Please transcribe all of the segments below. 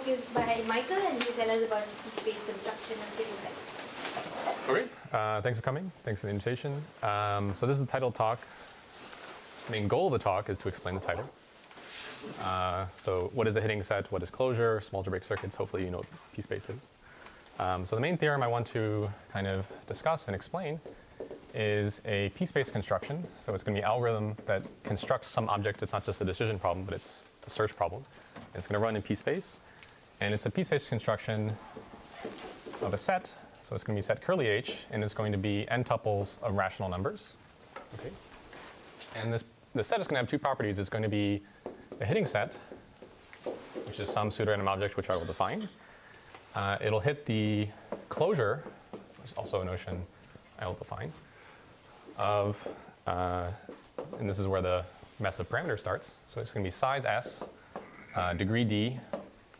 is by Michael, and he'll tell us about PSPACE construction of hidden sets. Great. Thanks for coming. Thanks for the invitation. So this is the title talk. The main goal of the talk is to explain the title. So what is a hitting set? What is closure? Some algebraic circuits. Hopefully you know what PSPACE is. So the main theorem I want to kind of discuss and explain is a PSPACE construction. So it's going to be an algorithm that constructs some object. It's not just a decision problem, but it's a search problem. And it's going to run in PSPACE. And it's a PSPACE construction of a set. So it's going to be set curly h, and it's going to be n tuples of rational numbers. Okay. And the set is going to have two properties. It's going to be a hitting set, which is some pseudorandom object which I will define. It'll hit the closure, which is also a notion I will define, of, and this is where the mess of parameters starts. So it's going to be size s, degree d,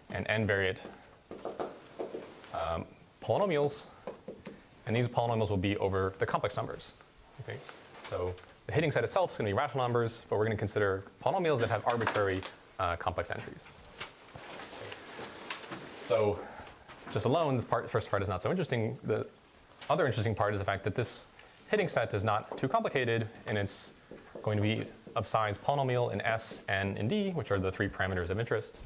and n-variate polynomials. And these polynomials will be over the complex numbers. Okay? So the hitting set itself is going to be rational numbers, but we're going to consider polynomials that have arbitrary complex entries. Okay. So just alone, this first part is not so interesting. The other interesting part is the fact that this hitting set is not too complicated, and it's going to be of size polynomial in S, N, and D, which are the three parameters of interest.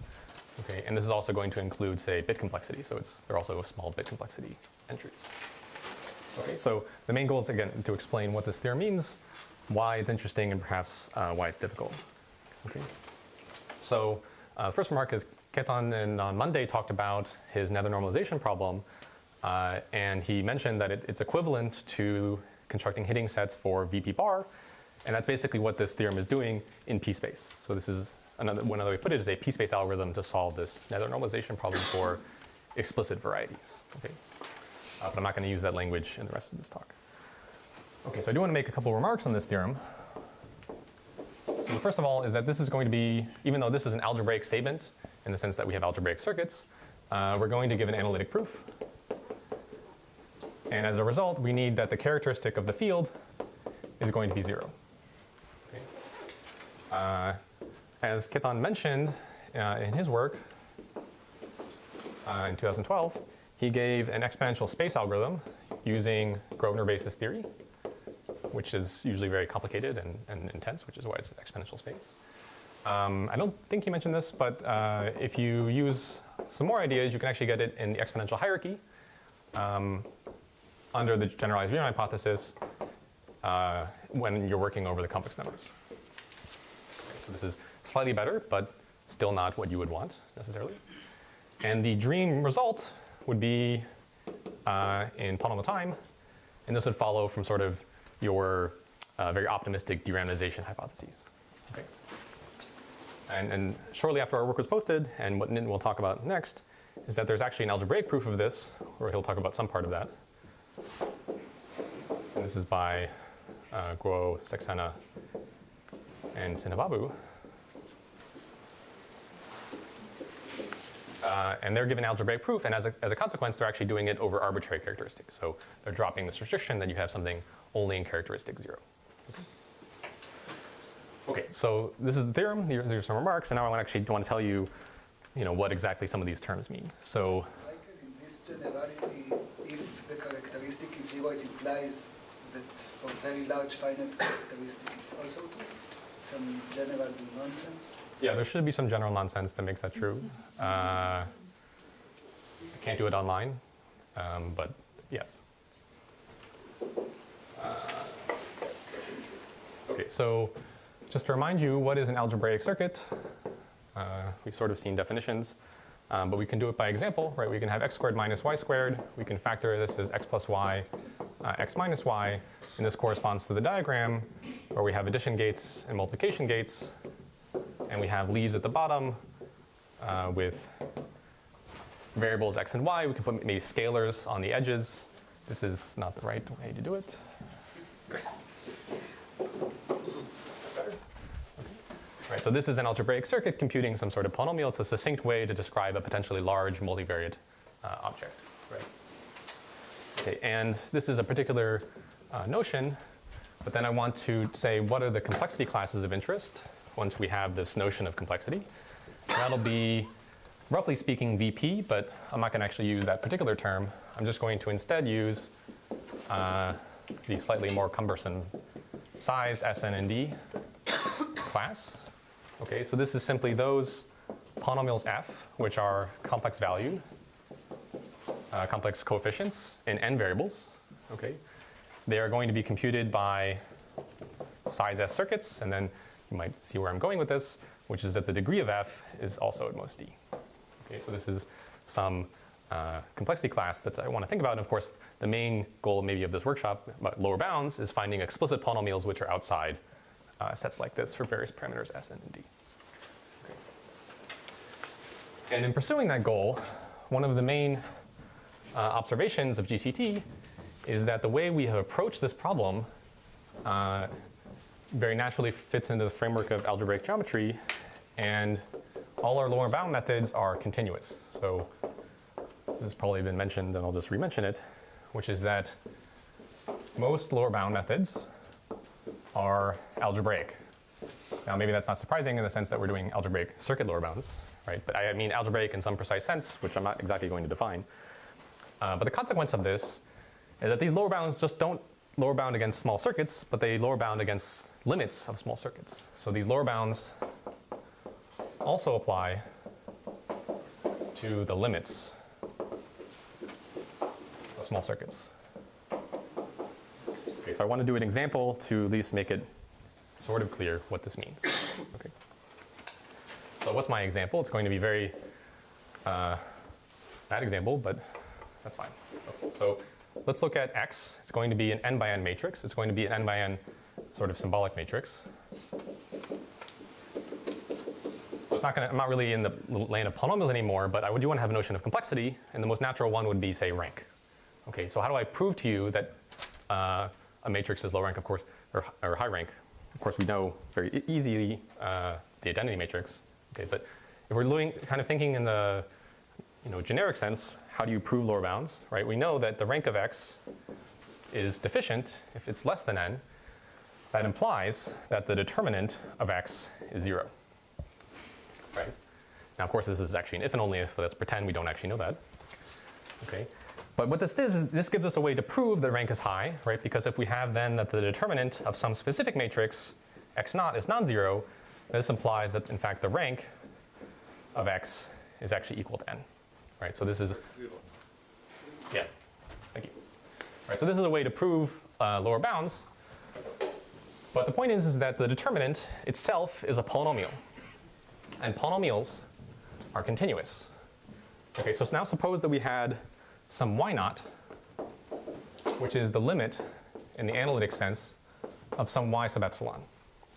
Okay, and this is also going to include, say, bit complexity. So they're also small bit complexity entries. Okay, so the main goal is, again, to explain what this theorem means, why it's interesting, and perhaps why it's difficult. Okay. So first remark is Ketan on Monday talked about his nether normalization problem, and he mentioned that it's equivalent to constructing hitting sets for VP bar, and that's basically what this theorem is doing in PSPACE. So this is one other way to put it is a PSPACE algorithm to solve this nether normalization problem for explicit varieties. Okay. But I'm not going to use that language in the rest of this talk. Okay, so I do want to make a couple remarks on this theorem. So the first of all is that this is going to be, even though this is an algebraic statement in the sense that we have algebraic circuits, we're going to give an analytic proof. And as a result, we need that the characteristic of the field is going to be 0. Okay. As Ketan mentioned in his work in 2012, he gave an exponential space algorithm using Grosvenor basis theory, which is usually very complicated and intense, which is why it's an exponential space. I don't think he mentioned this, but if you use some more ideas, you can actually get it in the exponential hierarchy under the generalized Riemann hypothesis when you're working over the complex numbers. Okay, so this is slightly better, but still not what you would want necessarily. And the dream result would be in polynomial time, and this would follow from sort of your very optimistic derandomization hypotheses. Okay. And shortly after our work was posted, and what Nitin will talk about next, is that there's actually an algebraic proof of this, where he'll talk about some part of that. And this is by Guo, Saxena, and Sinababu. And they're given algebraic proof, and as a consequence, they're actually doing it over arbitrary characteristics. So they're dropping this restriction that you have something only in characteristic 0. Okay, so this is the theorem. Here's some remarks, and now I actually want to tell you, what exactly some of these terms mean. So, Michael, in this generality, if the characteristic is 0, it implies that for very large finite characteristic, it's also true. Some general nonsense. Yeah, there should be some general nonsense that makes that true. I can't do it online, but yes. Yes. Okay, so just to remind you, what is an algebraic circuit? We've sort of seen definitions, but we can do it by example, right? We can have x squared minus y squared. We can factor this as x plus y, x minus y, and this corresponds to the diagram where we have addition gates and multiplication gates. And we have leaves at the bottom with variables x and y. We can put maybe scalars on the edges. This is not the right way to do it. Great. Better? Okay. All right, so this is an algebraic circuit computing some sort of polynomial. It's a succinct way to describe a potentially large multivariate object. Right. Okay, and this is a particular notion, but then I want to say what are the complexity classes of interest once we have this notion of complexity. That'll be roughly speaking VP, but I'm not going to actually use that particular term. I'm just going to instead use the slightly more cumbersome size Sn and D class. Okay, so this is simply those polynomials f, which are complex valued, complex coefficients in n variables. Okay, they are going to be computed by size S circuits, and then you might see where I'm going with this, which is that the degree of f is also at most d. Okay, so this is some complexity class that I want to think about. And of course, the main goal maybe of this workshop, lower bounds, is finding explicit polynomials which are outside sets like this for various parameters S, N, and D. Okay. And in pursuing that goal, one of the main observations of GCT is that the way we have approached this problem very naturally fits into the framework of algebraic geometry, and all our lower bound methods are continuous. So this has probably been mentioned, and I'll just re-mention it, which is that most lower bound methods are algebraic. Now maybe that's not surprising in the sense that we're doing algebraic circuit lower bounds, right? But I mean algebraic in some precise sense, which I'm not exactly going to define. But the consequence of this is that these lower bounds just don't lower bound against small circuits, but they lower bound against limits of small circuits. So these lower bounds also apply to the limits of small circuits. Okay, so I want to do an example to at least make it sort of clear what this means. Okay. So what's my example? It's going to be very bad example, but that's fine. Okay, so let's look at X. It's going to be an n by n matrix. It's going to be an n by n sort of symbolic matrix. So it's not going to, I'm not really in the lane of polynomials anymore, but I do want to have a notion of complexity, and the most natural one would be, say, rank. Okay, so how do I prove to you that a matrix is low rank, of course, or high rank? Of course, we know very easily the identity matrix. Okay, but if we're doing kind of thinking in the generic sense, how do you prove lower bounds, right? We know that the rank of X is deficient if it's less than n. That implies that the determinant of X is 0, right? Now, of course, this is actually an if and only if, but let's pretend we don't actually know that. Okay, but what this is this gives us a way to prove that rank is high, right? Because if we have then that the determinant of some specific matrix, X naught, is non-zero, this implies that in fact the rank of X is actually equal to n. Right, so this is, yeah, thank you. Right, so this is a way to prove lower bounds, but the point is that the determinant itself is a polynomial, and polynomials are continuous. Okay, so now suppose that we had some y naught, which is the limit in the analytic sense of some y sub epsilon.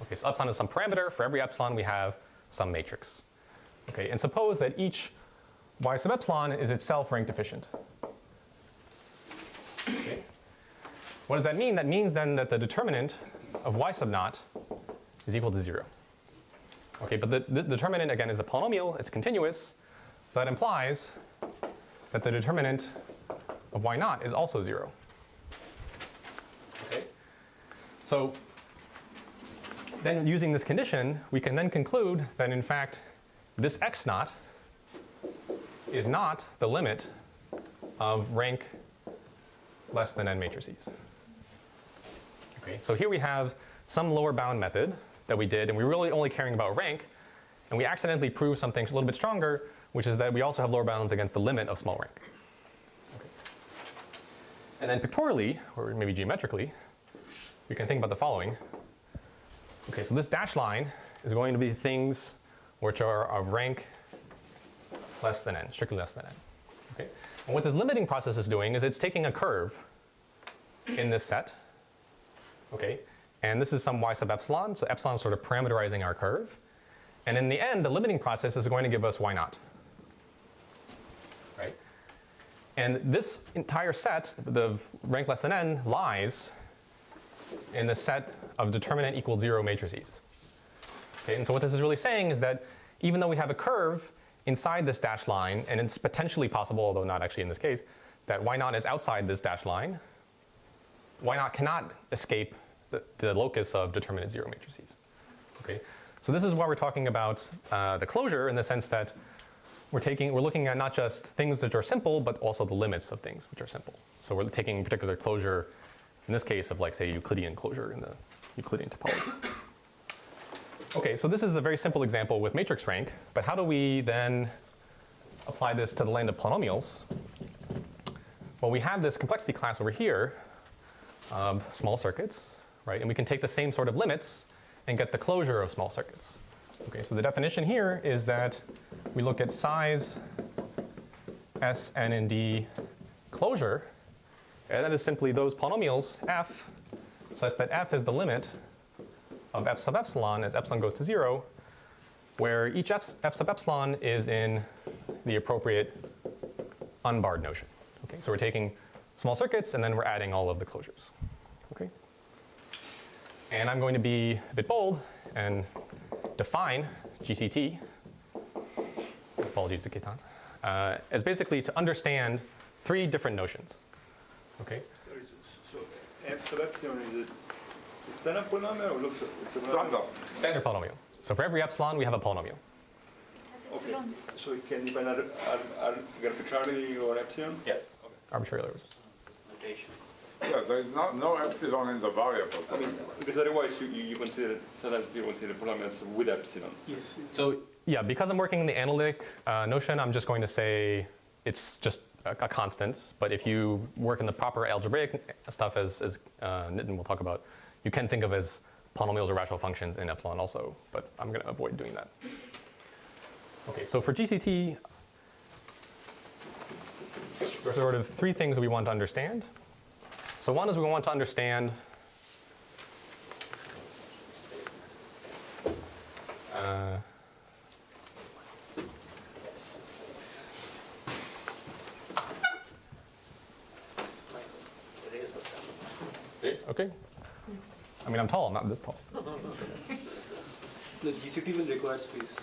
Okay, so epsilon is some parameter. For every epsilon, we have some matrix. Okay, and suppose that each y sub epsilon is itself rank deficient. Okay. What does that mean? That means then that the determinant of y sub naught is equal to 0. Okay, but the determinant again is a polynomial, it's continuous, so that implies that the determinant of y naught is also 0. Okay. So then using this condition, we can then conclude that in fact this x naught is not the limit of rank less than n matrices. Okay, so here we have some lower bound method that we did, and we're really only caring about rank, and we accidentally prove something a little bit stronger, which is that we also have lower bounds against the limit of small rank. Okay. And then pictorially, or maybe geometrically, we can think about the following. Okay, so this dashed line is going to be things which are of rank less than n, strictly less than n. Okay? And what this limiting process is doing is it's taking a curve in this set, okay? And this is some y sub epsilon, so epsilon is sort of parameterizing our curve. And in the end, the limiting process is going to give us y naught, right? And this entire set, the rank less than n, lies in the set of determinant equals 0 matrices. Okay, and so what this is really saying is that even though we have a curve inside this dashed line, and it's potentially possible, although not actually in this case, that y naught is outside this dashed line, y naught cannot escape the locus of determinant 0 matrices. Okay, so this is why we're talking about the closure in the sense that we're looking at not just things that are simple, but also the limits of things which are simple. So we're taking particular closure, in this case of like say Euclidean closure in the Euclidean topology. Okay, so this is a very simple example with matrix rank, but how do we then apply this to the land of polynomials? Well, we have this complexity class over here of small circuits, right? And we can take the same sort of limits and get the closure of small circuits. Okay, so the definition here is that we look at size S, N, and D closure, and that is simply those polynomials f such that f is the limit of f sub epsilon as epsilon goes to 0, where each f sub epsilon is in the appropriate unbarred notion. Okay, so we're taking small circuits and then we're adding all of the closures. Okay, and I'm going to be a bit bold and define GCT, apologies to Ketan, as basically to understand 3 different notions. Okay. So f sub epsilon is a standard polynomial or looks it's a Standard polynomial. So for every epsilon, we have a polynomial. Okay. So it can depend arbitrarily or epsilon? Yes. Okay. Arbitrary levels. Notation. Yeah, there is no epsilon in the variable. I mean, because otherwise you consider, sometimes people consider polynomials with epsilons. Yes. So yeah, because I'm working in the analytic notion, I'm just going to say it's just a constant. But if you work in the proper algebraic stuff, as Nitin will talk about, you can think of as polynomials or rational functions in epsilon also. But I'm going to avoid doing that. Okay, so for GCT, there are sort of 3 things we want to understand. So one is we want to understand It is a standard. okay. I mean, I'm tall, I'm not this tall. The GCT will require space.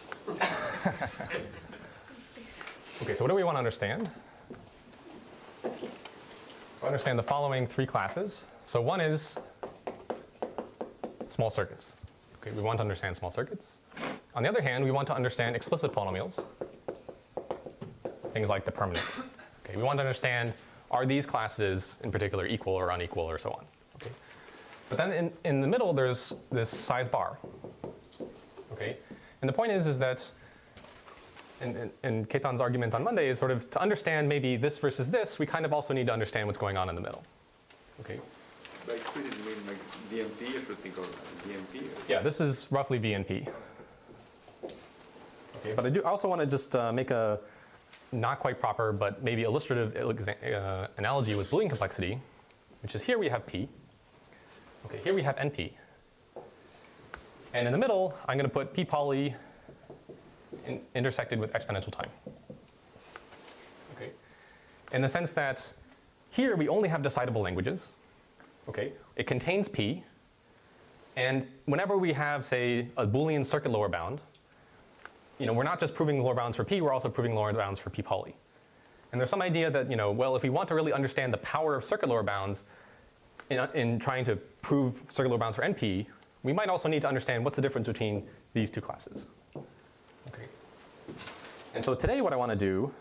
Okay, so what do we want to understand? We understand the following 3 classes. So one is small circuits. Okay, we want to understand small circuits. On the other hand, we want to understand explicit polynomials, things like the permanent. Okay, we want to understand, are these classes in particular equal or unequal or so on. Okay, but then in the middle there's this size bar. Okay, and the point is that in Ketan's argument on Monday is sort of to understand maybe this versus this, we kind of also need to understand what's going on in the middle. Okay. By explicit, you mean like DMP? I should think of DMP. Yeah, this is roughly VNP. Okay, but I also want to just make a not quite proper, but maybe illustrative analogy with Boolean complexity, which is here we have P. Okay, here we have NP. And in the middle, I'm going to put P poly intersected with exponential time. Okay, in the sense that here we only have decidable languages. Okay, it contains P, and whenever we have, say, a Boolean circuit lower bound, we're not just proving lower bounds for P, we're also proving lower bounds for P poly. And there's some idea that, well, if we want to really understand the power of circuit lower bounds in trying to prove circuit lower bounds for NP, we might also need to understand what's the difference between these 2 classes. Okay. And so today what I want to do,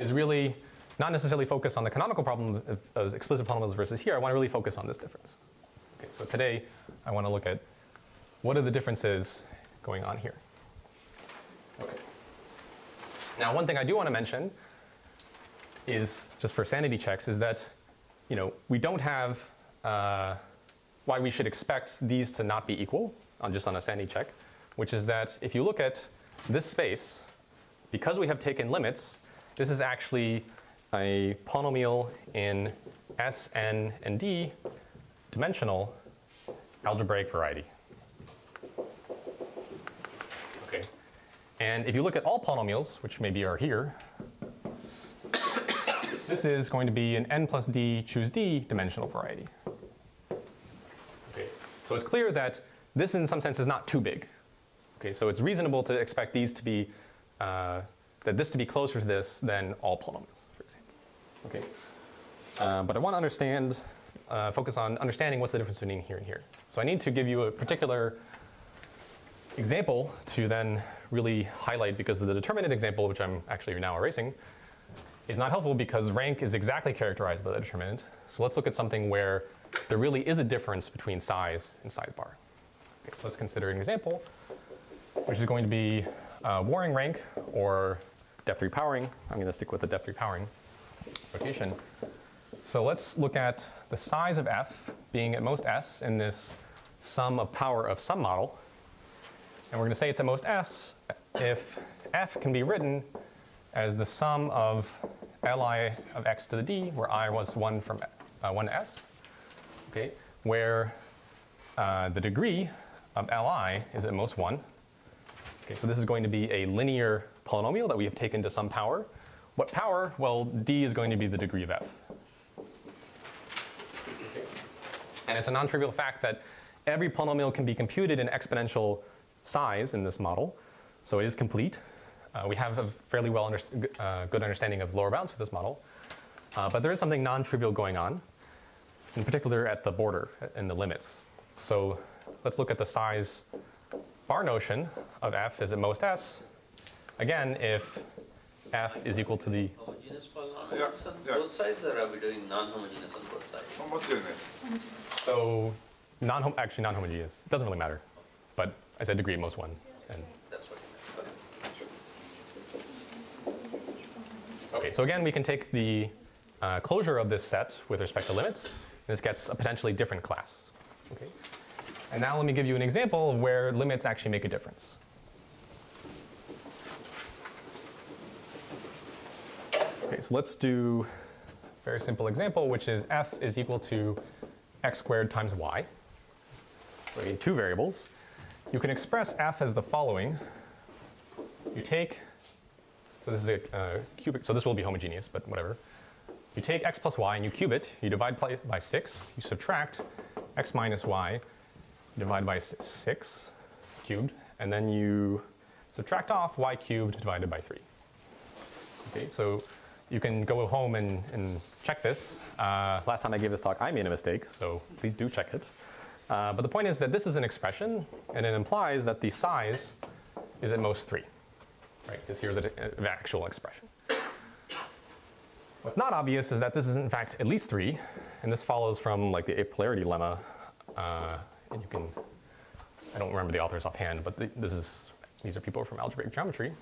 is really not necessarily focus on the canonical problem of explicit polynomials versus here. I want to really focus on this difference. Okay, so today I want to look at what are the differences going on here. Okay. Now, one thing I do want to mention is, just for sanity checks, is that we don't have why we should expect these to not be equal, just on a sanity check, which is that if you look at this space, because we have taken limits, this is actually a polynomial in S, N, and D dimensional algebraic variety. Okay. And if you look at all polynomials, which maybe are here, this is going to be an n plus d choose d dimensional variety. Okay. So it's clear that this in some sense is not too big. Okay, so it's reasonable to expect these to be, that this to be closer to this than all polynomials, for example. Okay. But I want to understand, focus on understanding what's the difference between here and here. So I need to give you a particular example to then really highlight, because the determinant example, which I'm actually now erasing, is not helpful because rank is exactly characterized by the determinant. So let's look at something where there really is a difference between size and size bar. Okay, so let's consider an example, which is going to be warring rank or depth repowering. I'm going to stick with the depth repowering notation. So let's look at the size of f being at most s in this sum of power of some model. And we're going to say it's at most s if f can be written as the sum of li of x to the d, where I was 1 from 1 to s, okay, where the degree of li is at most 1. Okay, so this is going to be a linear polynomial that we have taken to some power. What power? Well, d is going to be the degree of f. Okay. And it's a non-trivial fact that every polynomial can be computed in exponential size in this model, so it is complete. We have a fairly good understanding of lower bounds for this model, but there is something non-trivial going on, in particular at the border, in the limits. So let's look at the size bar notion of f is at most s. Again, if f is equal to the Homogeneous polynomials on both sides, or are we doing non-homogeneous on both sides? Homogeneous. so actually non-homogeneous. It doesn't really matter, but I said degree at most 1. And That's what you meant. okay, so again, we can take the closure of this set with respect to limits. This gets a potentially different class. Okay. And now let me give you an example of where limits actually make a difference. Okay, so let's do a very simple example, which is f is equal to x squared times y. So in 2 variables. You can express f as the following. You take, so this is a cubic, so this will be homogeneous, but whatever. You take x plus y and you cube it. You divide by 6. You subtract x minus y, divide by 6 cubed, and then you subtract off y cubed divided by 3. Okay, so you can go home and check this. Last time I gave this talk, I made a mistake, so please do check it. But the point is that this is an expression, and it implies that the size is at most 3. Right? Because here's an actual expression. What's not obvious is that this is in fact at least 3, and this follows from like the apolarity lemma. And you can, I don't remember the authors offhand, but these are people from algebraic geometry.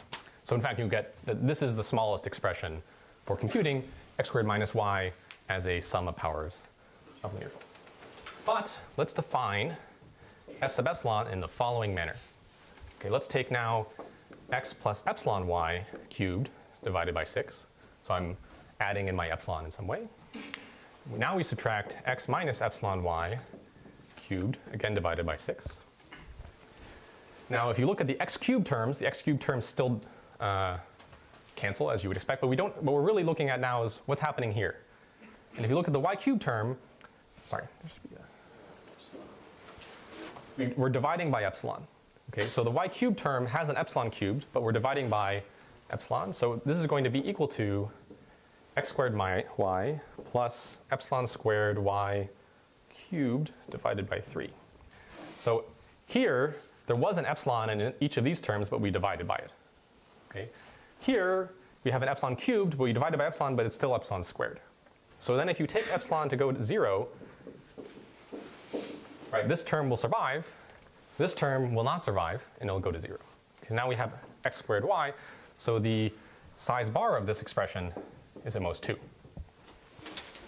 So in fact, you get that this is the smallest expression for computing x squared minus y as a sum of powers of linear. But let's define f sub epsilon in the following manner. Okay, let's take now x plus epsilon y cubed divided by 6. So I'm adding in my epsilon in some way. Now we subtract x minus epsilon y cubed, again divided by 6. Now if you look at the x cubed terms, the x cubed terms still cancel as you would expect, but what we're really looking at now is what's happening here. And if you look at the y cubed term, sorry, there should be we're dividing by epsilon. Okay, so the y cubed term has an epsilon cubed, but we're dividing by epsilon. So this is going to be equal to x squared y plus epsilon squared y cubed divided by 3. So here, there was an epsilon in each of these terms, but we divided by it. Okay? Here, we have an epsilon cubed, but we divided by epsilon, but it's still epsilon squared. So then if you take epsilon to go to 0, right, this term will survive, this term will not survive, and it'll go to 0. Because now we have x squared y, so the size bar of this expression is at most 2.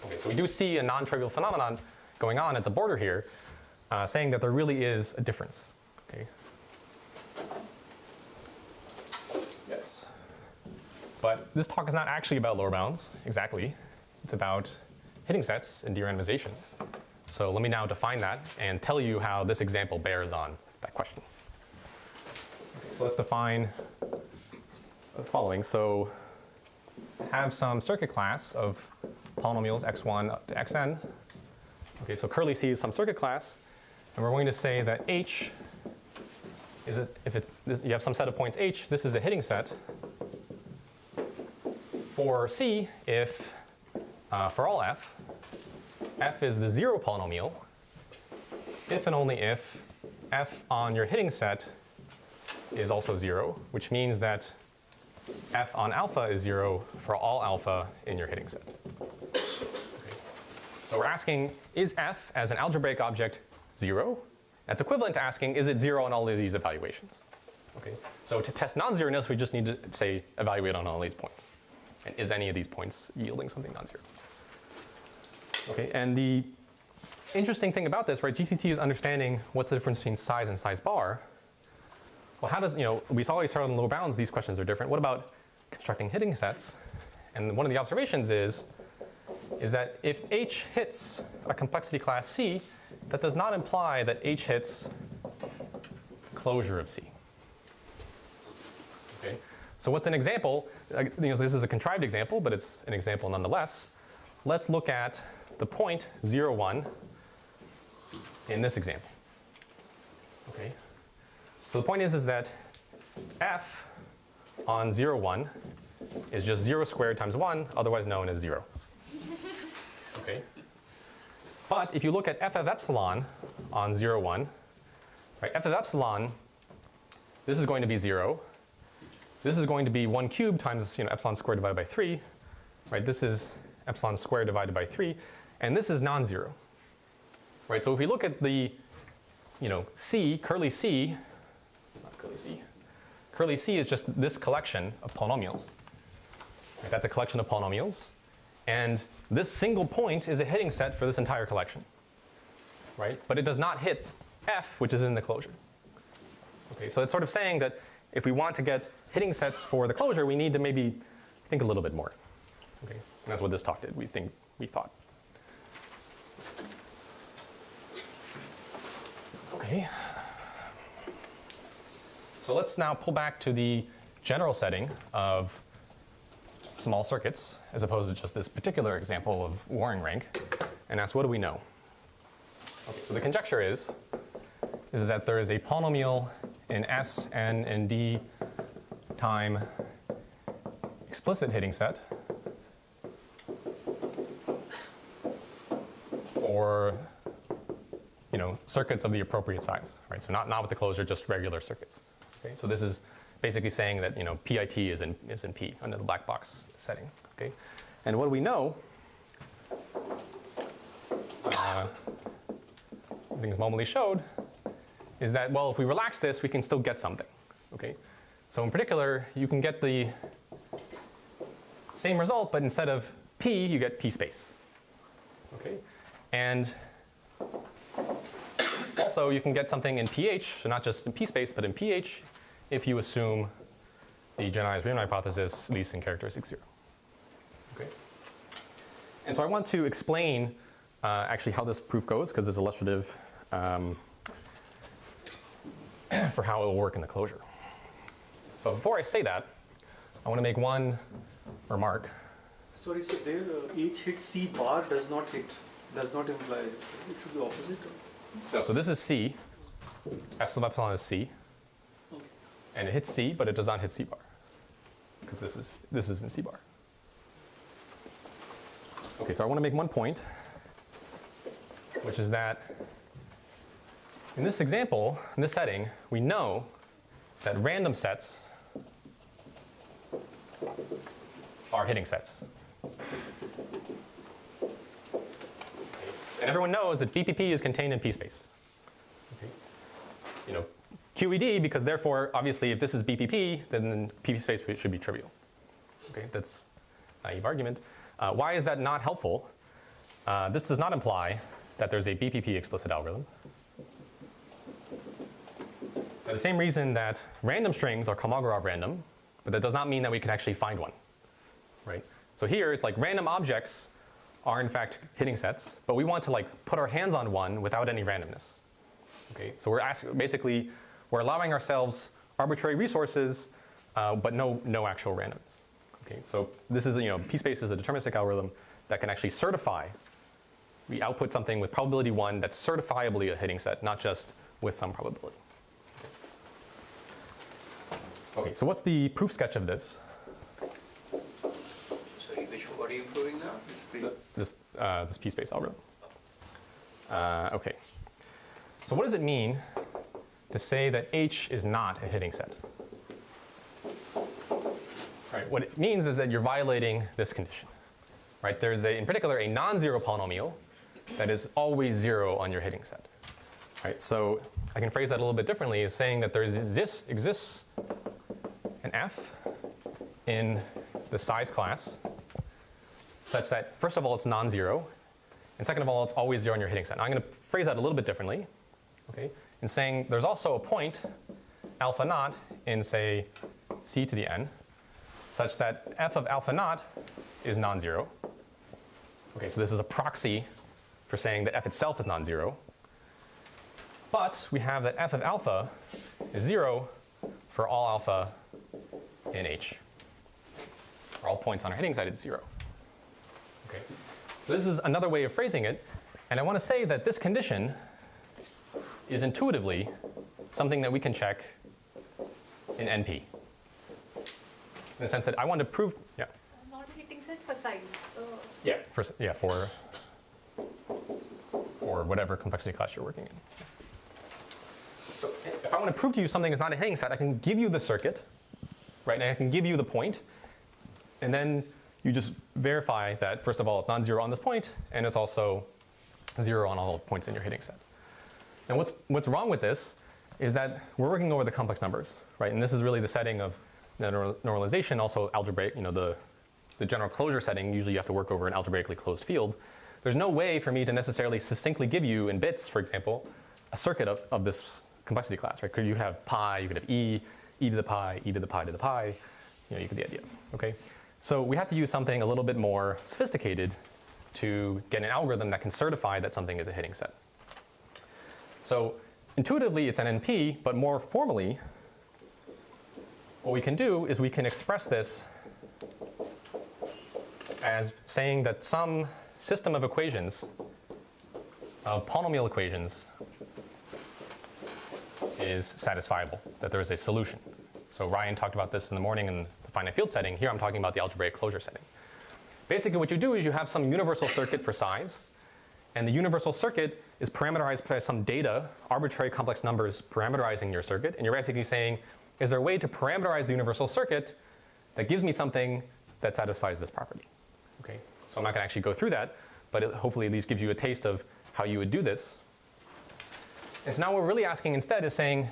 Okay, so we do see a non-trivial phenomenon going on at the border here, saying that there really is a difference. Okay. Yes. But this talk is not actually about lower bounds, exactly. It's about hitting sets and de-randomization. So let me now define that and tell you how this example bears on that question. Okay, so let's define the following. So have some circuit class of polynomials x1 up to xn. Okay, so curly C is some circuit class, and we're going to say that H is you have some set of points H. This is a hitting set for C if for all f is the 0 polynomial if and only if f on your hitting set is also 0, which means that f on alpha is 0 for all alpha in your hitting set. Okay. So we're asking, is f as an algebraic object 0? That's equivalent to asking, is it 0 on all of these evaluations? Okay. So to test non-zeroness, we just need to say evaluate on all these points. And is any of these points yielding something non-zero? Okay, and the interesting thing about this, right, GCT is understanding what's the difference between size and size bar. Well, how does, we always start on low bounds, these questions are different. What about constructing hitting sets? And one of the observations is that if H hits a complexity class C, that does not imply that H hits closure of C. Okay, so what's an example? This is a contrived example, but it's an example nonetheless. Let's look at the point 0, 1 in this example. Okay. So the point is that f on 0, 1 is just 0 squared times 1, otherwise known as 0. Okay. But if you look at f of epsilon on 0, 1, right, f of epsilon, this is going to be 0. This is going to be 1 cubed times epsilon squared divided by 3. Right, this is epsilon squared divided by 3. And this is non-zero. Right, so if we look at the C, curly C, it's not curly C. Curly C is just this collection of polynomials. Right, that's a collection of polynomials. And this single point is a hitting set for this entire collection. Right? But it does not hit F, which is in the closure. Okay, so it's sort of saying that if we want to get hitting sets for the closure, we need to maybe think a little bit more. Okay, and that's what this talk did, we thought. Okay. So let's now pull back to the general setting of small circuits, as opposed to just this particular example of Warring rank, and ask, what do we know? Okay, so the conjecture is that there is a polynomial in S, N, and D time explicit hitting set for circuits of the appropriate size, right? So not with the closure, just regular circuits. Okay, so this is basically saying that PIT is in P under the black box setting. Okay, and what do we know? Things Momoli showed is that, well, if we relax this, we can still get something. Okay, so in particular, you can get the same result, but instead of P, you get PSPACE. Okay, and also you can get something in pH, so not just in PSPACE, but in pH, if you assume the generalized Riemann hypothesis, at least in characteristic 0. Okay, and so I want to explain actually how this proof goes, because it's illustrative for how it will work in the closure. But before I say that, I want to make one remark. Sorry, so there H hits C bar does not imply, it should be opposite? No, so this is C, F sub epsilon is C, Okay. and it hits C, but it does not hit C bar, because this is in C bar. Okay, so I want to make one point, which is that in this example, in this setting, we know that random sets are hitting sets. And everyone knows that BPP is contained in PSPACE. Okay. QED, because therefore, obviously, if this is BPP, then PSPACE should be trivial. Okay, that's a naive argument. Why is that not helpful? This does not imply that there's a BPP explicit algorithm. For the same reason that random strings are Kolmogorov random, but that does not mean that we can actually find one. Right? So here, it's like random objects are in fact hitting sets, but we want to put our hands on one without any randomness. Okay, so we're allowing ourselves arbitrary resources, but no actual randomness. Okay, so this is PSPACE is a deterministic algorithm that can actually certify. We output something with probability 1 that's certifiably a hitting set, not just with some probability. Okay, so what's the proof sketch of this? Sorry, what are you proving now? This PSPACE algorithm. Okay. So what does it mean to say that H is not a hitting set? Right, what it means is that you're violating this condition. Right? There's in particular a non-zero polynomial that is always 0 on your hitting set. Right? So I can phrase that a little bit differently as saying that there exists an f in the size class such that, first of all, it's non-zero, and second of all, it's always 0 on your hitting set. Now, I'm going to phrase that a little bit differently, okay, in saying there's also a point alpha naught in, say, c to the n, such that f of alpha naught is non-zero. Okay, so this is a proxy for saying that f itself is non-zero. But we have that f of alpha is 0 for all alpha in H. For all points on our hitting side, it's 0. Okay, so this is another way of phrasing it. And I want to say that this condition is intuitively something that we can check in NP. In the sense that I want to prove, yeah. Not hitting set for size. Yeah, for whatever complexity class you're working in. So if I want to prove to you something is not a hitting set, I can give you the circuit, right? And I can give you the point, and then you just verify that, first of all, it's non-zero on this point, and it's also 0 on all points in your hitting set. And what's wrong with this is that we're working over the complex numbers, right? And this is really the setting of the normalization, also algebraic, the general closure setting. Usually you have to work over an algebraically closed field. There's no way for me to necessarily succinctly give you in bits, for example, a circuit of this complexity class, right? Could you have pi, you could have e to the pi, e to the pi to the pi, you get the idea, okay? So we have to use something a little bit more sophisticated to get an algorithm that can certify that something is a hitting set. So intuitively it's an NP, but more formally, what we can do is we can express this as saying that some system of equations, of polynomial equations, is satisfiable, that there is a solution. So Ryan talked about this in the morning in the finite field setting. Here I'm talking about the algebraic closure setting. Basically what you do is you have some universal circuit for size, and the universal circuit is parameterized by some data, arbitrary complex numbers parameterizing your circuit, and you're basically saying, is there a way to parameterize the universal circuit that gives me something that satisfies this property? Okay, so I'm not going to actually go through that, but it hopefully at least gives you a taste of how you would do this. And so now what we're really asking instead is saying,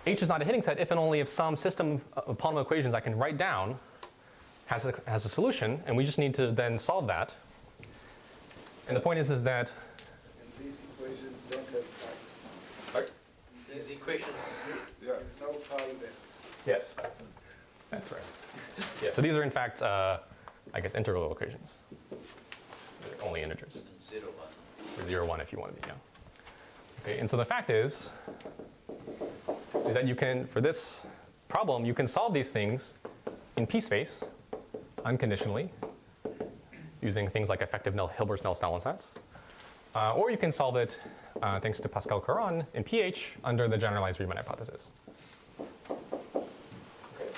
H is not a hitting set if and only if some system of polynomial equations I can write down has a solution, and we just need to then solve that. And the point is that... And these equations don't have pi. Sorry? These equations, There's no pi there. Yes, that's right. Yeah, so these are in fact, I guess, integral equations. They're only integers. 0, 1. Or 0, 1 if you want to be, yeah. Okay, and so the fact is that you can, for this problem, you can solve these things in PSPACE unconditionally using things like effective Hilbert-Snell-Snellen sets. Or you can solve it, thanks to Pascal Caron, in pH under the generalized Riemann hypothesis. Okay.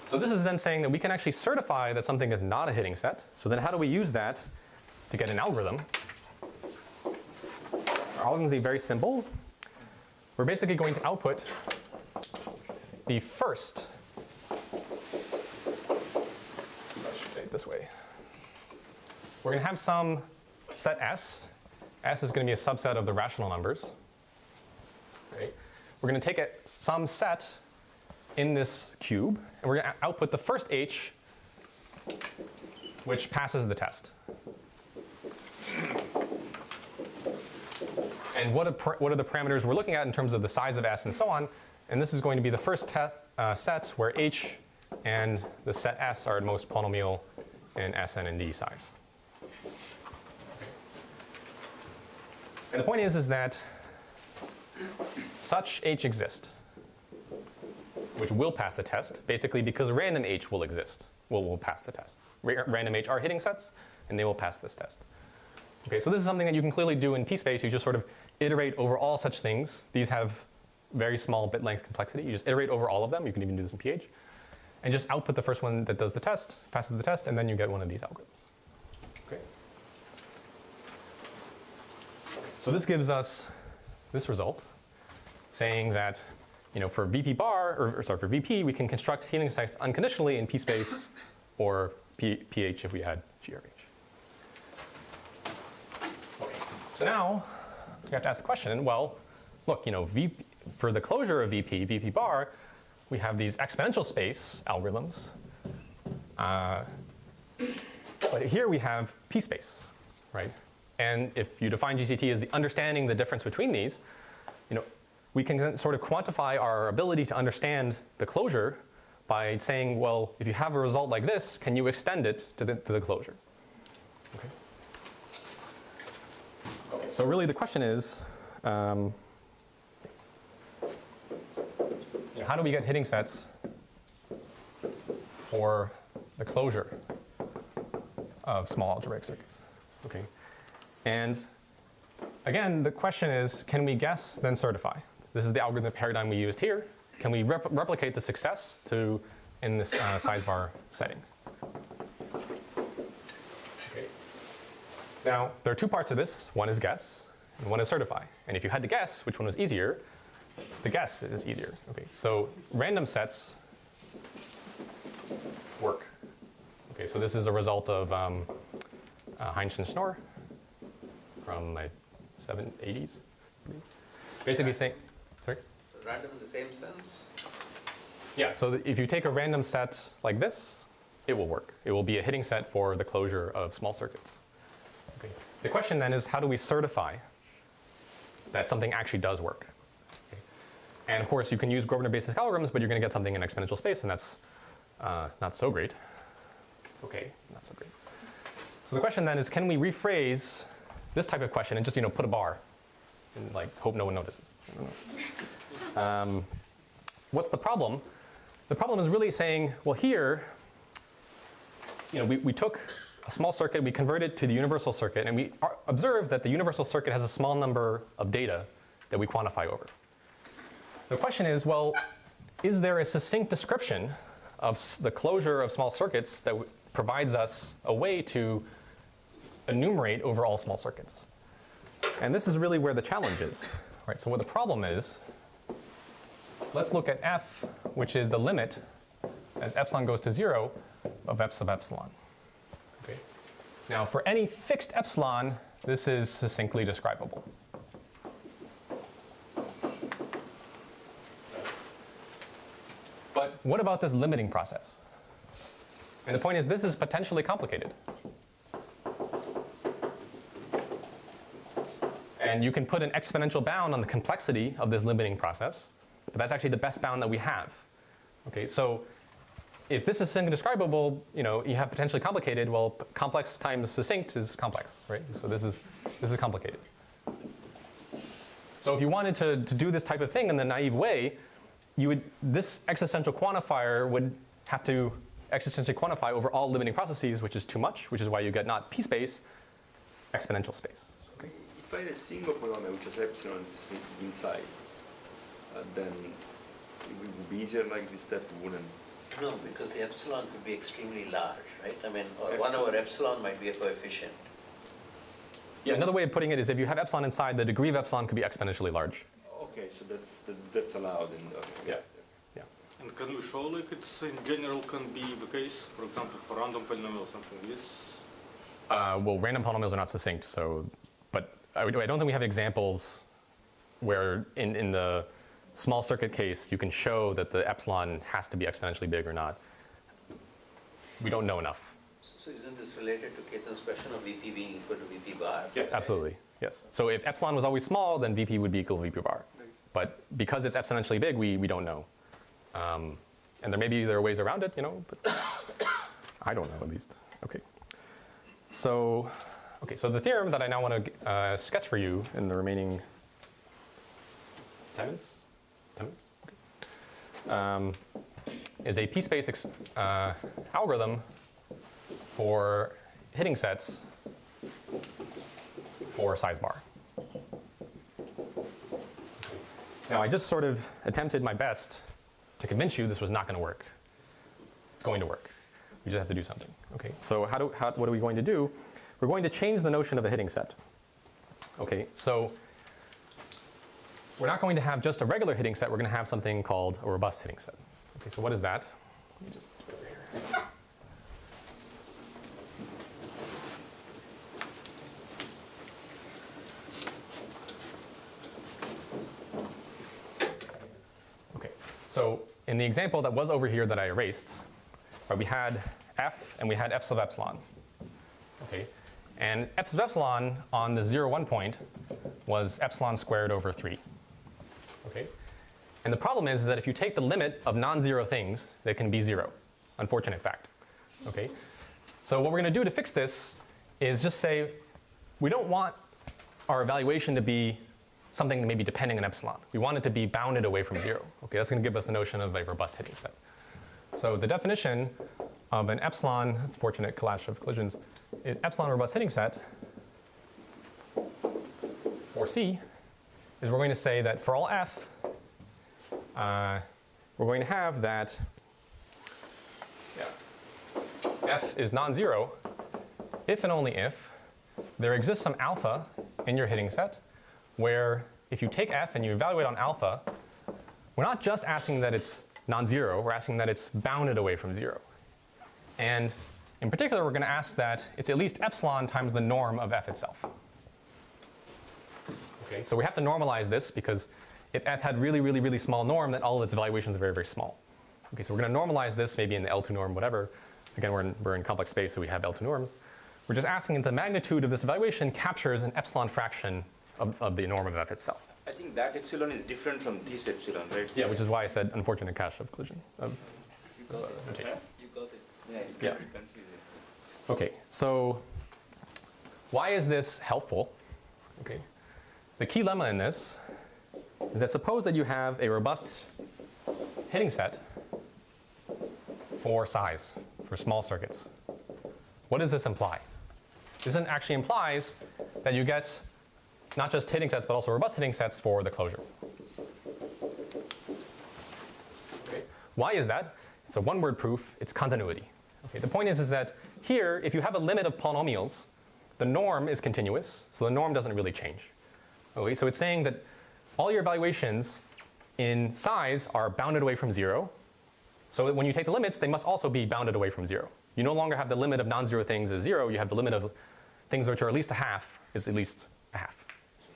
So this is then saying that we can actually certify that something is not a hitting set. So then how do we use that to get an algorithm? Our algorithm is very simple. We're basically going to output the first, so I should say it this way. We're going to have some set S. S is going to be a subset of the rational numbers. Right? We're going to take some set in this cube, and we're going to output the first H, which passes the test. And what are the parameters we're looking at in terms of the size of S and so on? And this is going to be the first set where H and the set S are at most polynomial in Sn and D size. And the point is that such H exist, which will pass the test, basically because random H will exist, will pass the test. Random H are hitting sets, and they will pass this test. Okay, so this is something that you can clearly do in PSPACE. You just sort of iterate over all such things. These have very small bit length complexity. You just iterate over all of them. You can even do this in pH. And just output the first one that does the test, passes the test, and then you get one of these algorithms. Okay. So this gives us this result, saying that for VP bar, or sorry, for VP, we can construct healing sets unconditionally in PSPACE or PH if we had GRH. Okay. So now we have to ask the question, well, look, for the closure of VP bar, we have these exponential space algorithms. But here we have PSPACE, right? And if you define GCT as the understanding the difference between these, we can sort of quantify our ability to understand the closure by saying, well, if you have a result like this, can you extend it to the closure? Okay. So really the question is, how do we get hitting sets for the closure of small algebraic circuits? Okay. And again, the question is, can we guess, then certify? This is the algorithm paradigm we used here. Can we replicate the success in this size bar setting? Okay. Now, there are two parts of this. One is guess, and one is certify. And if you had to guess which one was easier, the guess is easier. Okay. So random sets work. Okay. So this is a result of Heinz and Schnorr from my 80s. Basically saying, sorry? Random in the same sense? Yeah, so if you take a random set like this, it will work. It will be a hitting set for the closure of small circuits. Okay. The question then is, how do we certify that something actually does work? Okay. And of course, you can use Grosvenor basic algorithms, but you're going to get something in exponential space, and that's not so great. It's okay, not so great. So the question then is, can we rephrase this type of question and just put a bar and hope no one notices? I don't know. What's the problem? The problem is really saying, well, here, we took a small circuit, we converted it to the universal circuit, and we observed that the universal circuit has a small number of data that we quantify over. The question is, well, is there a succinct description of the closure of small circuits that provides us a way to enumerate over all small circuits? And this is really where the challenge is. Right, so what the problem is, let's look at f, which is the limit as epsilon goes to 0 of f sub epsilon. Okay. Now, for any fixed epsilon, this is succinctly describable. But what about this limiting process? And the point is, this is potentially complicated. And you can put an exponential bound on the complexity of this limiting process, but that's actually the best bound that we have. Okay, so if this is succinctly describable, you have potentially complicated. Well, complex times succinct is complex, right? So this is complicated. So if you wanted to do this type of thing in the naive way, this existential quantifier would have to existentially quantify over all limiting processes, which is too much, which is why you get not p-space, exponential space. If I had a single polynomial which has epsilon inside, then it would be easier like this step wouldn't. No, because the epsilon could be extremely large, right? I mean, 1 over epsilon might be a coefficient. Yeah, another way of putting it is if you have epsilon inside, the degree of epsilon could be exponentially large. Okay, so that's allowed in the Yeah. Yeah. And can you show it's in general can be the case, for example, for random polynomial something like this? Well, random polynomials are not succinct, so, but I don't think we have examples where in the small circuit case you can show that the epsilon has to be exponentially big or not. We don't know enough. So isn't this related to Ketan's question of VP being equal to VP bar? Yes, absolutely. Yes. So if epsilon was always small, then VP would be equal to VP bar. But because it's exponentially big, we don't know. And there are ways around it, but I don't know at least. Okay. So the theorem that I now want to sketch for you in the remaining 10 minutes? 10 minutes? Okay. Is a PSPACE algorithm for hitting sets for size bar. Now, I just sort of attempted my best to convince you this was not going to work. It's going to work. We just have to do something. Okay. So what are we going to do? We're going to change the notion of a hitting set. Okay. So we're not going to have just a regular hitting set, we're going to have something called a robust hitting set. Okay, so what is that? Let me just do it over here. Okay, so in the example that was over here that I erased, we had f and we had f sub epsilon. Okay, and f sub epsilon on the 0, 1 point was epsilon squared over 3. Okay, and the problem is that if you take the limit of non-zero things, they can be 0. Unfortunate fact. Okay, so what we're going to do to fix this is just say we don't want our evaluation to be something maybe depending on epsilon. We want it to be bounded away from 0. Okay, that's going to give us the notion of a robust hitting set. So the definition of an epsilon, fortunate clash of collisions, is epsilon robust hitting set for C is we're going to say that for all f, we're going to have that f is non-zero if and only if there exists some alpha in your hitting set where if you take f and you evaluate on alpha, we're not just asking that it's non-zero, we're asking that it's bounded away from 0. And in particular, we're going to ask that it's at least epsilon times the norm of f itself. Okay, so we have to normalize this because if f had really, really, really small norm, then all of its evaluations are very, very small. Okay, so we're going to normalize this maybe in the L2 norm, whatever. Again, we're in complex space, so we have L2 norms. We're just asking if the magnitude of this evaluation captures an epsilon fraction of the norm of f itself. I think that epsilon is different from this epsilon, right? Yeah, which is why I said unfortunate clash of collision. You got it. Notation. You got it. Yeah, you Yeah. got it confusing. Okay, so why is this helpful? Okay, the key lemma in this is that suppose that you have a robust hitting set for size, for small circuits. What does this imply? This actually implies that you get not just hitting sets, but also robust hitting sets for the closure. Okay. Why is that? It's a one-word proof. It's continuity. Okay. The point is that here, if you have a limit of polynomials, the norm is continuous, so the norm doesn't really change. Okay. So it's saying that all your evaluations in size are bounded away from 0. So when you take the limits, they must also be bounded away from 0. You no longer have the limit of non-zero things as 0. You have the limit of things which are at least a half is at least a half.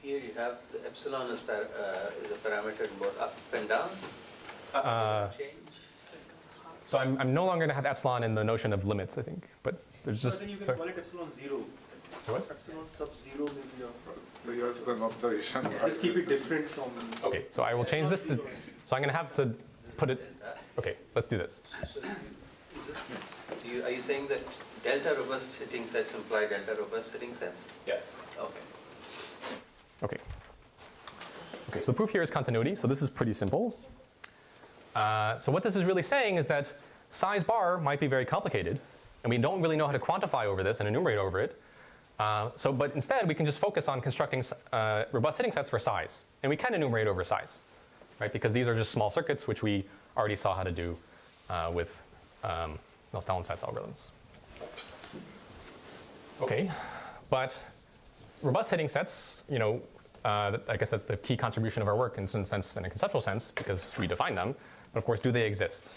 Here you have the epsilon is a parameter in both up and down. Change. So I'm no longer going to have epsilon in the notion of limits, I think. But there's just. then you can sorry. call it epsilon 0. So what? Epsilon sub 0 maybe. That's the notation. Just keep it different from. Okay, so I will change this to. So I'm going to have to put it. Okay, let's do this. So is this, are you saying that delta robust hitting sets imply delta robust hitting sets? Yes. Okay. Okay. Okay, so the proof here is continuity, so this is pretty simple. So what this is really saying is that size bar might be very complicated, and we don't really know how to quantify over this and enumerate over it. But instead, we can just focus on constructing robust hitting sets for size, and we can enumerate over size, right? Because these are just small circuits, which we already saw how to do with Mills-Dahlen-Satz algorithms. Okay, but robust hitting sets, I guess that's the key contribution of our work in some sense, in a conceptual sense, because we define them. But of course, do they exist?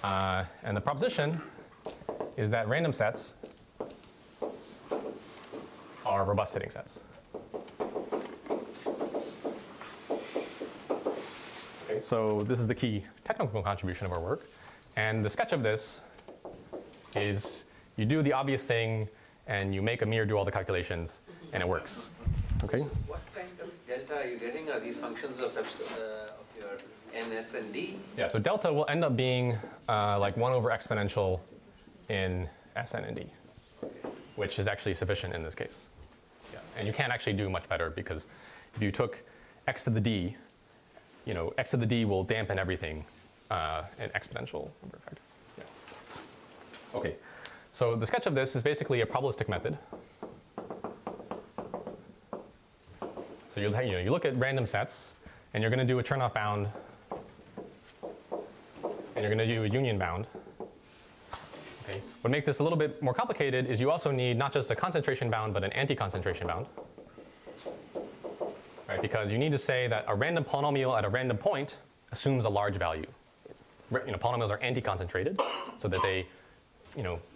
And the proposition is that random sets are robust hitting sets. Okay, so this is the key technical contribution of our work. And the sketch of this is you do the obvious thing and you make Amir do all the calculations and it works. Okay? So what kind of delta are you getting? Are these functions of your n, s, and d? Yeah, so delta will end up being like 1 over exponential in Sn and d, which is actually sufficient in this case. Yeah. And you can't actually do much better because if you took x to the d, x to the d will dampen everything in exponential number effect. Yeah. Okay, so the sketch of this is basically a probabilistic method. So you look at random sets, and you're going to do a Chernoff bound, and you're going to do a union bound. Okay. What makes this a little bit more complicated is you also need not just a concentration bound, but an anti-concentration bound. Right? right? Because you need to say that a random polynomial at a random point assumes a large value. Polynomials are anti-concentrated, so that they,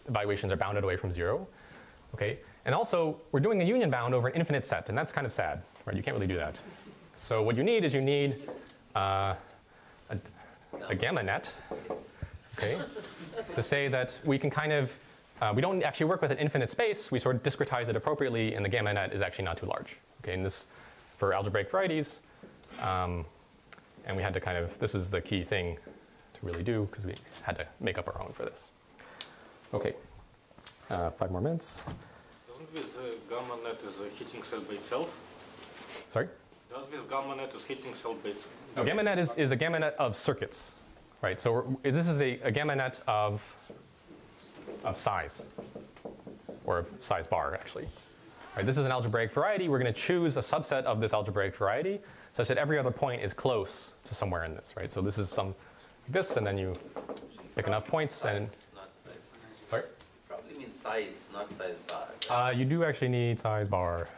evaluations are bounded away from 0. Okay, and also we're doing a union bound over an infinite set, and that's kind of sad, right? You can't really do that. So what you need is a gamma net, okay, to say that we can kind of, we don't actually work with an infinite space, we sort of discretize it appropriately, and the gamma net is actually not too large. Okay, and this, for algebraic varieties, and we had to kind of, this is the key thing to really do, because we had to make up our own for this. Okay, 5 more minutes. Doesn't this gamma net is a hitting cell by itself? Sorry? Does this gamma net is hitting cell by itself? No, gamma net is a gamma net of circuits, right? So this is a gamma net of size, or of size bar, actually. Right, this is an algebraic variety. We're going to choose a subset of this algebraic variety such that every other point is close to somewhere in this, right? So this is some this, and then you pick enough points and. Not size. Sorry? Probably means size, not size bar. You do actually need size bar.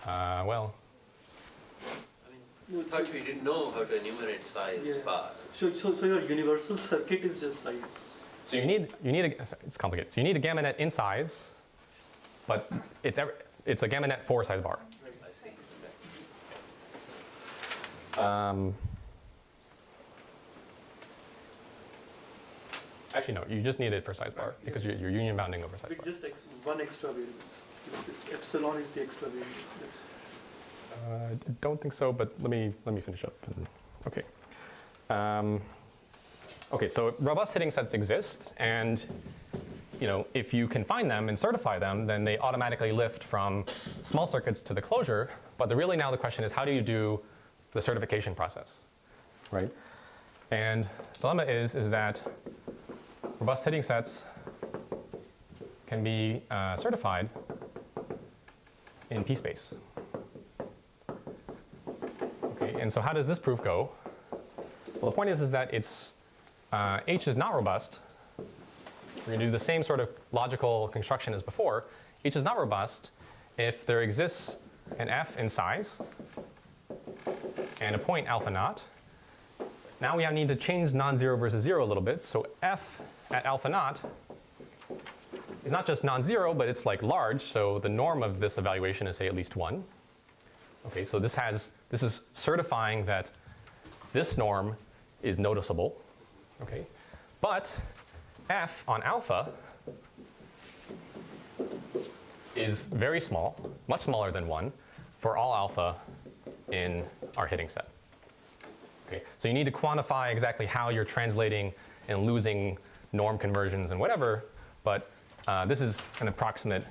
Well. I mean, I thought we didn't know how to enumerate size bar. So your universal circuit is just size. So you need it's complicated. So you need a gamma net in size, but it's a gamma net for size bar. I see. Actually, no, you just need it for size bar because you're union bounding over size With bar. just one extra variable. This epsilon is the extra variable. I don't think so, but let me finish up. Okay. Okay, so robust hitting sets exist, and if you can find them and certify them, then they automatically lift from small circuits to the closure. But really now the question is, how do you do the certification process, right? And the dilemma is that robust hitting sets can be certified in PSPACE. Okay, and so how does this proof go? Well, the point is that it's H is not robust. We're going to do the same sort of logical construction as before. H is not robust if there exists an f in size and a point alpha naught. Now we need to change non-zero versus 0 a little bit. So f at alpha naught is not just non-zero, but it's like large. So the norm of this evaluation is, say, at least 1. Okay, so this is certifying that this norm is noticeable. Okay, but f on alpha is very small, much smaller than 1, for all alpha in our hitting set. Okay, so you need to quantify exactly how you're translating and losing norm conversions and whatever, but this is an approximate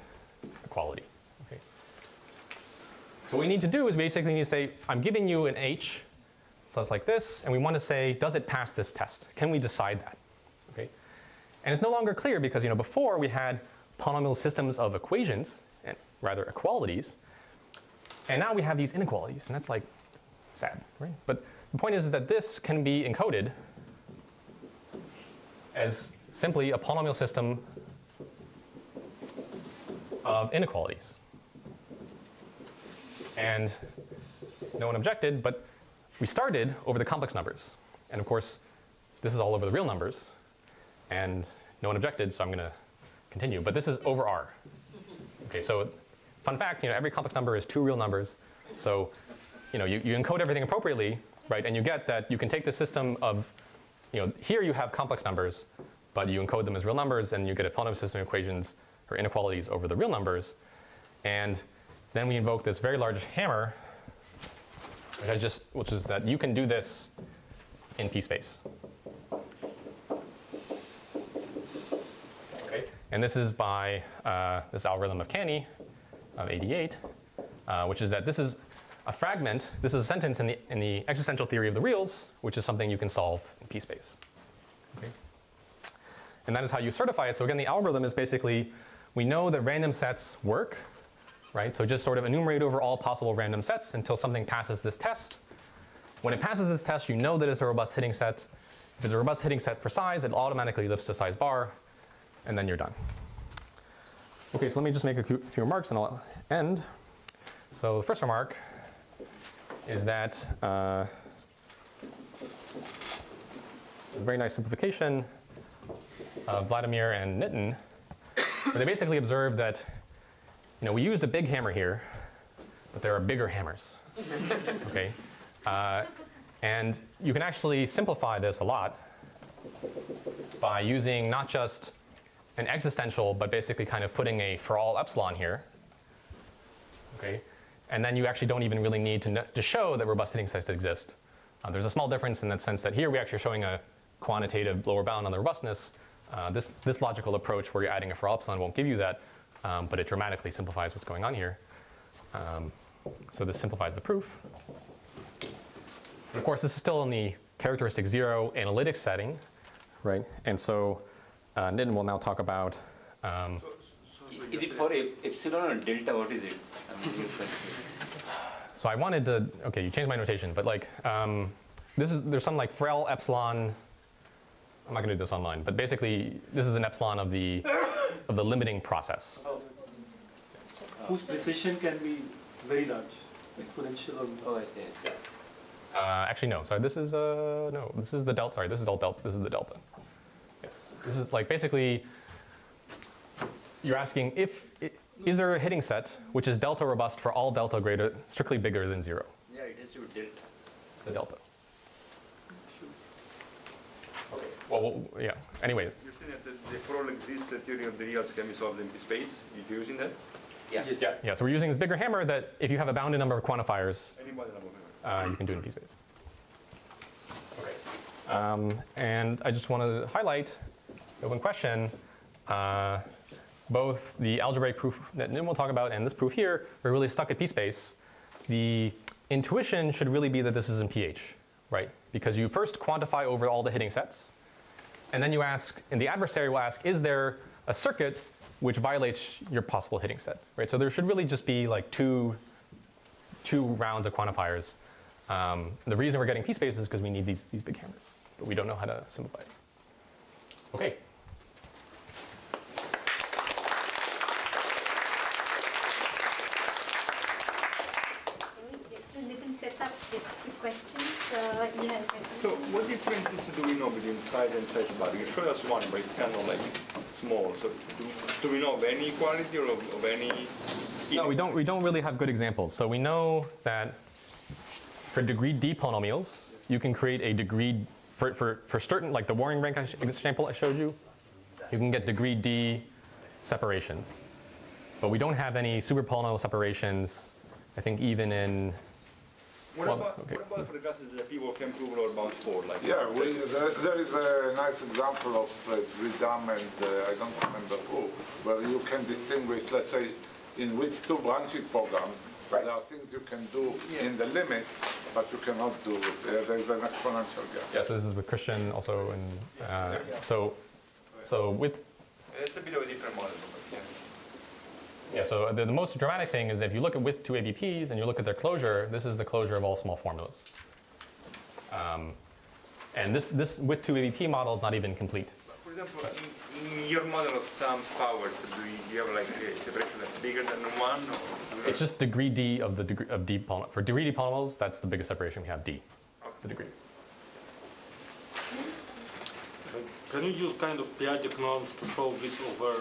equality. Okay. So what we need to do is basically need to say, I'm giving you an H, so it's like this, and we want to say, does it pass this test? Can we decide that? Okay. And it's no longer clear because before we had polynomial systems of equations, and rather equalities, and now we have these inequalities, and that's like sad, right? But the point is that this can be encoded as simply a polynomial system of inequalities. And no one objected, but we started over the complex numbers. And of course, this is all over the real numbers. And no one objected, so I'm going to continue. But this is over R. Okay, so fun fact, every complex number is 2 real numbers. So you encode everything appropriately, right? And you get that you can take the system of, here you have complex numbers, but you encode them as real numbers, and you get a polynomial system of equations or inequalities over the real numbers. And then we invoke this very large hammer, which is that you can do this in PSPACE. Okay, and this is by this algorithm of Canny of 88, which is that this is a fragment. This is a sentence in the existential theory of the reals, which is something you can solve in PSPACE. Okay, and that is how you certify it. So again, the algorithm is basically, we know that random sets work. Right? So just sort of enumerate over all possible random sets until something passes this test. When it passes this test, you know that it's a robust hitting set. If it's a robust hitting set for size, it automatically lifts to size bar, and then you're done. Okay, so let me just make a few remarks and I'll end. So the first remark is that it's a very nice simplification of Vladimir and Nitin, where they basically observed that we used a big hammer here, but there are bigger hammers. Okay, and you can actually simplify this a lot by using not just an existential, but basically kind of putting a for all epsilon here. Okay, and then you actually don't even really need to show that robust hitting sets exist. There's a small difference in that sense that here we actually are showing a quantitative lower bound on the robustness. This logical approach where you're adding a for all epsilon won't give you that, but it dramatically simplifies what's going on here. So this simplifies the proof. And of course, this is still in the characteristic 0 analytic setting, right? And so Nitin will now talk about. Is it for epsilon or delta? What is it? So I wanted to. Okay, you changed my notation, but like there's some like for L epsilon. I'm not going to do this online, but basically this is an epsilon of the limiting process. Whose precision can be very large, exponential or. Oh, I see. Actually, no. Sorry, this is no. This is the delta. Sorry, this is all delta. This is the delta. Yes. This is like basically you're asking is there a hitting set which is delta robust for all delta strictly bigger than 0? Yeah, it has to be delta. It's the delta. Okay. Well, yeah. Anyways. You're saying that the for all exists theory of the reals can be solved in PSPACE. You're using that? Yeah. Yes. Yeah. So we're using this bigger hammer that if you have a bounded number of quantifiers, Anybody number. you can do it in PSPACE. Okay. And I just want to highlight the one question. Both the algebraic proof that Nim will talk about and this proof here are really stuck at PSPACE. The intuition should really be that this is in pH, right? Because you first quantify over all the hitting sets, and then you ask, and the adversary will ask, is there a circuit which violates your possible hitting set, right? So there should really just be like two rounds of quantifiers. The reason we're getting PSPACE is because we need these big hammers, but we don't know how to simplify it. Okay. Nitin sets up his questions. So what differences do we know between size and size bar? You showed us one, but it's kind of like small. So do we know of any equality or of any? No, we don't really have good examples. So we know that for degree D polynomials, you can create a degree for certain, like the Waring rank example I showed you, you can get degree D separations. But we don't have any super polynomial separations, I think even in. What about for the classes that people can prove lower bounds for? Like Yeah, there is a nice example of Sridham and I don't remember who, where you can distinguish, let's say, with two branching programs, there are things you can do in the limit, but you cannot do. There is an exponential gap. Yeah, so this is with Christian also, and so with. It's a bit of a different model, but yeah. Yeah, so the most dramatic thing is if you look at with two ABPs and you look at their closure, this is the closure of all small formulas. And this with two ABP model is not even complete. For example, in your model of some powers, do you have like a separation that's bigger than one? Or It's just degree D of the degree of D polynomial. For degree D polynomials, that's the biggest separation we have, D, the degree. Can you use kind of p-adic norms to show this over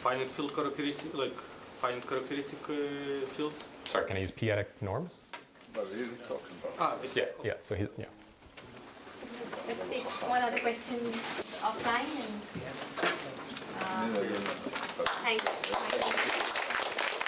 finite field characteristic, like finite characteristic fields? Sorry, can I use p-adic norms? But he's talking about. This Yeah. So yeah. Let's take one other question offline and.